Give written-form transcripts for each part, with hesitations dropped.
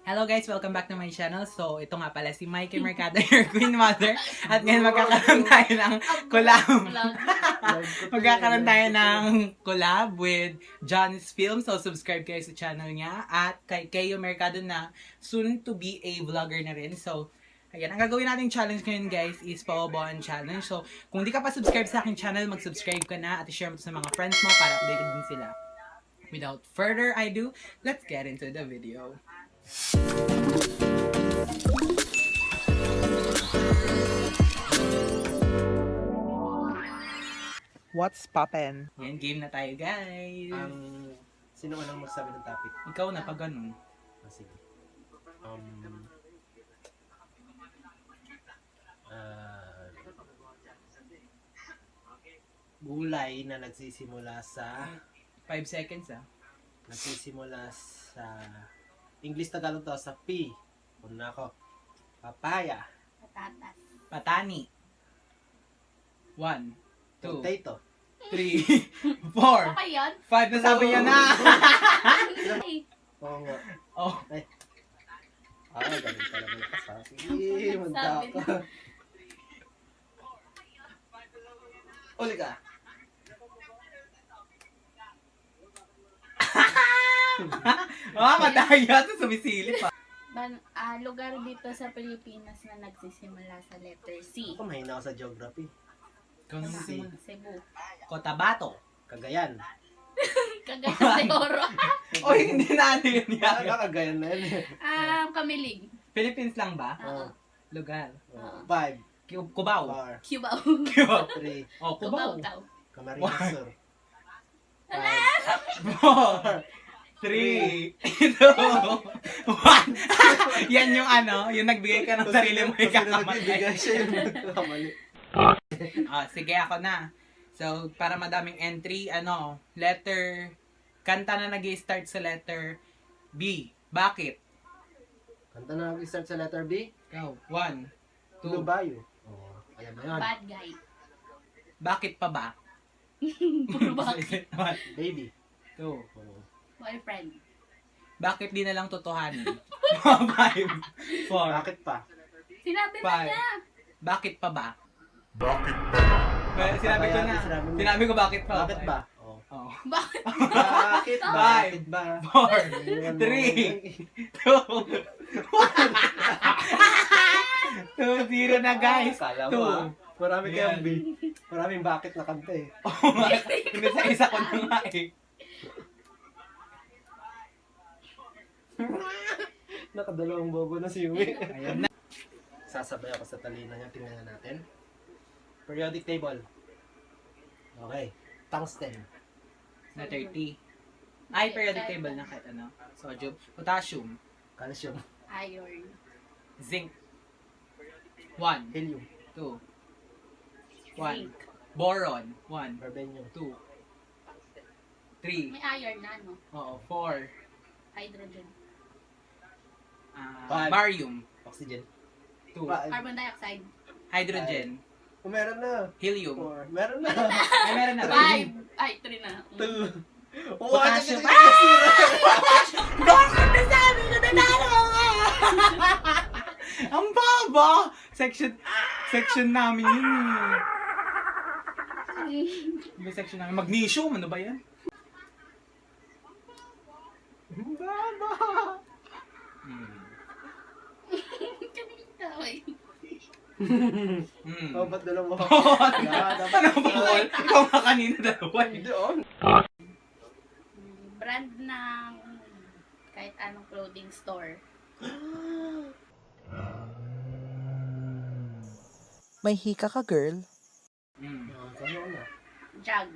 Hello guys! Welcome back to my channel. So, ito nga pala si Mikey Mercado, your Queen Mother. At ngayon magkakaroon tayo ng collab. Magkakaroon tayo ng collab with John's Film. So, subscribe kayo sa channel niya. At kay Keyo Mercado na soon to be a vlogger na rin. So, ayan. Ang gagawin nating challenge ngayon guys is Pawabawan Challenge. So, kung di ka pa subscribe sa aking channel, mag-subscribe ka na at i-share mo sa mga friends mo para updated din sila. Without further ado, let's get into the video. What's poppin'? Yan, game na tayo, guys. Sino ka nang magsabi ng topic? Ikaw na, pag ganun. Sige. Gulay na nagsisimula sa 5 seconds, English Tagalog to sa P. Una ako. Papaya. Patatas. Patani. 1, 2, Potato. 3, 4, Okay yun? 5. Nasabi niya na! Oo nga. Oh, Ganun talaga lakas ha. Sige, manda Sabi ka. Uli ka. madaya ito, sumisilip pa. Lugar dito sa Pilipinas na nagsisimula sa letter C. Ako mahina ako sa geography. Ikaw naman Si si Cebu. Cotabato. Cagayan. Cagayan de Oro. Oy, hindi na ano yun yan. Cagayan na yun. Kamilig. Philippines lang ba? Oh. Lugar. 5, Cubao. 4, Cubao. Cubao. 3, Oh, Cubao Cubao. daw. Camarines Sur. 4, 3, 2, 1. Yan yung ano, yung nagbigay ka ng sarili mo ikakamatay. Bigay siya yung kamali. Sige, ako na. So, para madaming entry, kanta na nag-i-start sa letter B. Bakit? Kanta na nag-start sa letter B. Ikaw. 1, 2. Lubayo. Oh, ayan na yun. Bad guy. Bakit pa ba? Puro bakit. 1, Baby. 2. Oh. Boyfriend. Bakit di na lang totohanin? 5, 4. Bakit pa? Sinabi na Five. niya. Bakit pa ba? Bakit ba? Sinabi ko na. Sinabi mo. Sinabi ko bakit pa. Bakit ba? Oh. Oh. Bakit? Bakit ba? Five. Bakit ba? 4, 3, 2, 0 na guys. Kala 2. mo ah. Marami Yan. kayang B. Maraming bakit na kanta eh. Oh my. Hindi sa isa ko na nga eh. Nakadalawang bobo na si Yui. Ayan na. Sasabay ako sa talina niya. Tingnan natin. Periodic table. Okay. Tungsten. Na 30. Ay, periodic table na kahit ano. Sodium, potassium, Calcium. Iron. zinc. 1, Helium. 2, 1. Zinc. Boron. 1, Barbenium. 2, 3. May iron na, no? Oo, 4. Hydrogen. Five. Barium. Oxygen. 2. Carbon dioxide. Hydrogen. Oh, meron na. Helium. 4. Meron na. Ay, meron na. 5. Ay, 3 na. 2. Oh, Potassium. ano Bakit nasabi ko na talo ka? Ang baba! Section namin yun eh. May section namin. Magnesium, ano ba yan? Baba. Kanina, ay. Oh, ba't dalawa? Ano ba Paul? Ikaw nga kanina dalawa. Hindi on. Brand ng kahit anong clothing store. May hika ka, girl? Ano na? Jug.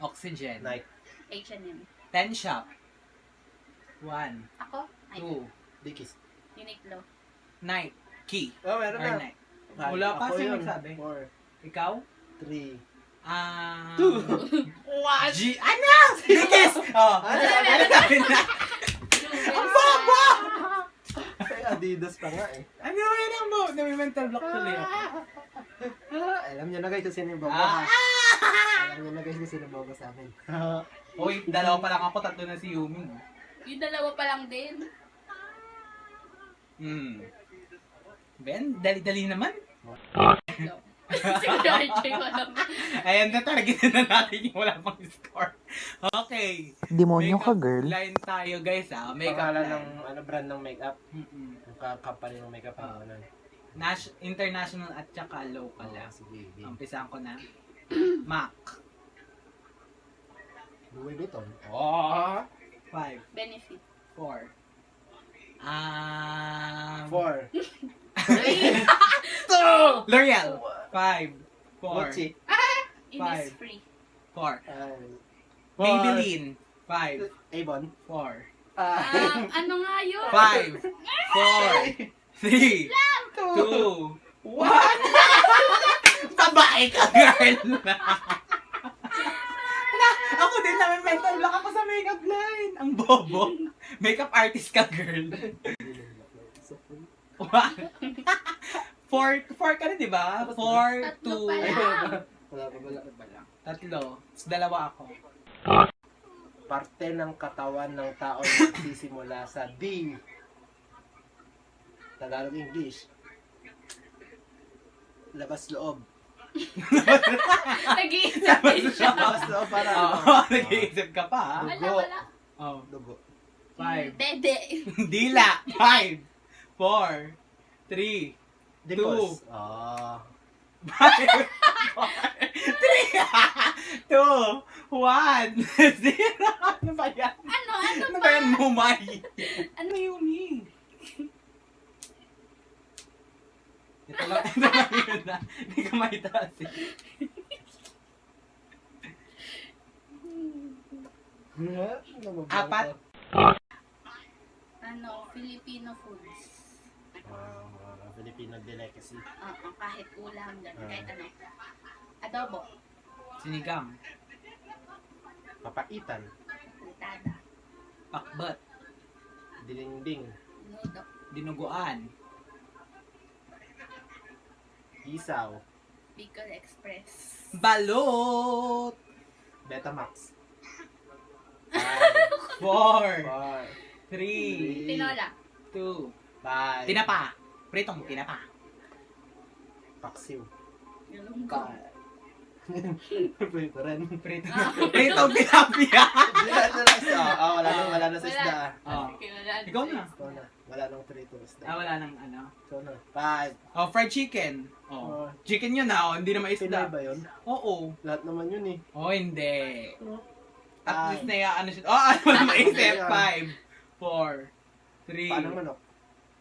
Oxygen. Nike. H&M. 10 shop. 1, Ako? Ay, 2, Dickies. Uniqlo. Night. Key. Oh, meron Or na. night. Wala pa, Ako sino yun. nagsabi? 4, Ikaw? 3, 2. What? G. Ano? Dickies! Oh, ano sabi na? Ang baba! Ay, Adidas pa nga eh. Ano yun ang mo? May mental block tuloy ako. Alam niyo na guys kung sino yung bobo Ah. ha. Alam niyo na guys kung sino yung bobo sa amin. Uy, dalawa pa lang ako, tatlo na si Yumi. Yung dalawa pa lang din. Ben, dali-dali naman. Siguro RJ wala pa. Ayan na, targetin na natin yung wala pang score. Okay. Demonyo ka, Makeup girl. line tayo, guys, Makeup Pangalan line. ng brand ng makeup. Mm-mm. Yung company ng makeup. Ano. International at saka local. Sige. Umpisahan ko na. MAC. Louis Vuitton. 5, Benefit. 4. 4. L'Oreal. 5, 4, Gucci. Innisfree. 4. 5. Maybelline. 5, Avon. 4. Ano nga yun? 5, 4, 3, 2, 1. Babae ka, girl! Ako din na may mental block ako sa makeup line. Ang bobo. Makeup artist ka, girl. 4 ka na, di ba? 4, 2, Tatlo pala. Wala pa. 3. Dalawa ako. Parte ng katawan ng tao na nagsisimula sa D. Tagalog English. Labas loob. Nag-iisip din siya. Labas loob para Oo, nag-iisip ka pa, ha? Wala. Oh, Dugo. 5. Dede. Dila. 5, 4, 3, Dimples. 5, 4, 3, 2, 1, 0. Ano ba yan? Ano Ano ba? ba yan, Mumay? Ano? Yumi? Ito lang yun na. Hindi ka maitaas eh. Apat. Ano? Filipino foods. Filipino delicacy. Oo, kahit ulam din. Kahit ano. Adobo. Sinigang. Papaitan. Fritada. Pakbat. Dinding. Nudo. Dinuguan. Isaw. Bicol Express. Balot. Betamax. 4, 4. 3, Tinola. 2. 5. Tinapa. Pritong tinapa. Paksiw. Yung ko. Pwede rin. Pritong tilapia. Wala na sa isda. Oh. Kilala. Ikaw na. Ikaw na. Wala nang trito isda. Wala nang ano. Ikaw na. 5. Oh, fried chicken. Oh. Chicken yun hindi na Pinay maisda. ba yun? Oo. Lahat naman yun eh. Oh, hindi. At Ay. least na ano siya. Oh, ano na maisip? 5, 4, 3. Paano manok?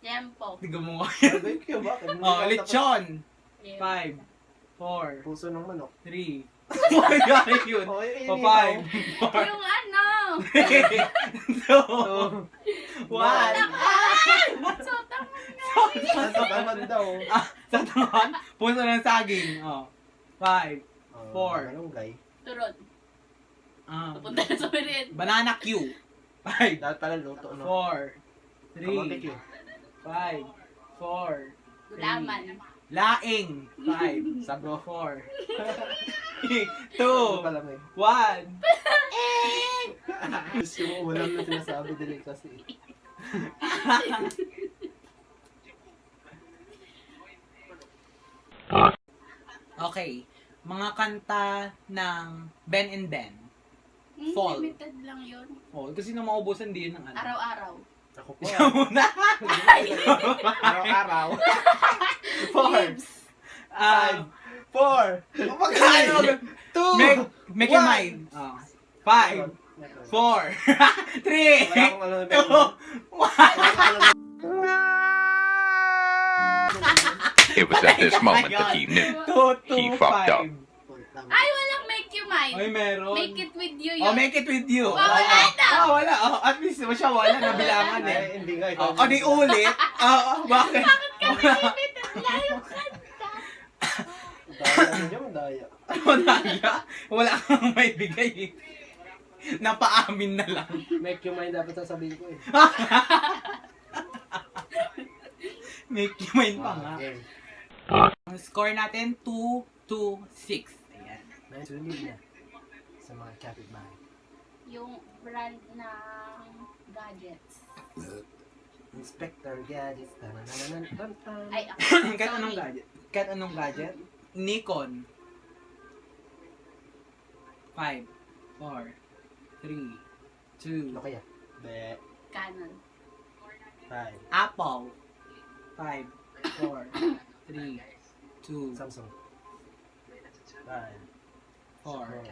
Tempo. Hindi mo. Barbecue, bakit? Hindi Oh, ka lechon. Yeah. 5, 4, Puso ng manok. 3. Oh my God, yun. Oh, yun, Oh, yun, 5, 4, Yung ano? 2, 1. So, tama. Nasa kaman daw. Sa tangan, puso ng saging. Oh. 5, 4. Malunggay. Turod. Pupunta na sa meriend. Banana Q. 5, Dapat pala luto, no? 4, Kamote 3, Q. 5, 4, Gulaman. Laing. 5, Sago. 4, 3, Ano 2, pala may? 1. Gusto mo ulam na sinasabi din kasi. Okay. Mga kanta ng Ben and Ben. Fall. Limited lang yun. Oh, kasi nang maubusan din ng ano. Araw-araw. Ako po. Ikaw muna. Araw-araw. 4, 5, 4. Magkano? 2. Make your mind. 5, 4, 3, Wala akong alam na 2, 1. It was at this moment that he knew. 2, He fucked up. Ay, walang make you mine. Ay, meron. Make it with you Oh, yun. make it with you. Wala na. Oh, wala. Oh, at least siya wala na bilangan eh. Ay, hindi nga. Oh, di ulit. Bakit? Limited lang yung kanta. Daya ninyo, daya. Wala. Wala kang may bigay eh. Napaamin na lang. Make your mind dapat sasabihin ko eh. Make you mind pa nga. Okay. Ang score natin, 2-6. Ayan. Nice relief na. Sa mga kapitbahay. Yung brand ng gadgets. Inspector Gadgets. Tananananan. Ay, ako. Kahit anong Sony. gadget. Kahit anong gadget. Nikon. 5, 4, 3, 2. Ano kaya? Be. Canon. 5. Apple. 5, 4, 3, 2, Samsung. 5. 4,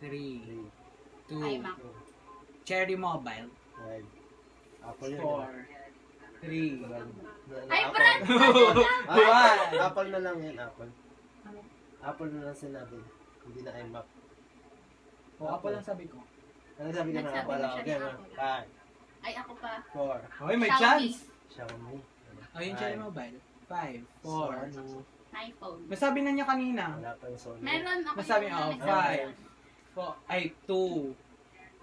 3, 2. Ay, Mac. Cherry Mobile. 5. Apple yun. 4, 3, Ay, Apple. brand! Apple na lang yan, Apple. Apple na lang sinabi. Hindi na iMac. O, Apple lang sabi ko. Ano sabi ka na Nagsabi Apple? na siya Okay, ng Apple. 5, Ay, ako pa. 4. Hoy, may Xiaomi. chance! Xiaomi. O, yung Cherry Mobile. 5, 4. Sony. iPhone. Masabi na niya kanina. Wala pa yung Sony. Meron ako. Masabi, yung oh, nagsabi. 5, 4, ay, 2,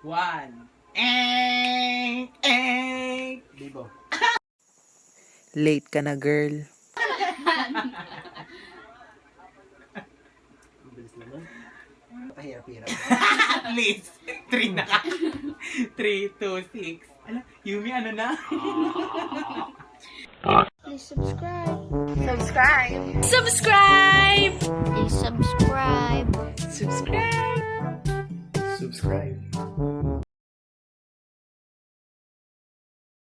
1. Eh! Vivo. Late ka na, girl. Ang bilis naman. Pahirap-hirap. At least, 3 na ka. 3, 2, 6. Ala, Yumi, ano na? Please subscribe. Subscribe! Please subscribe. Subscribe! Subscribe.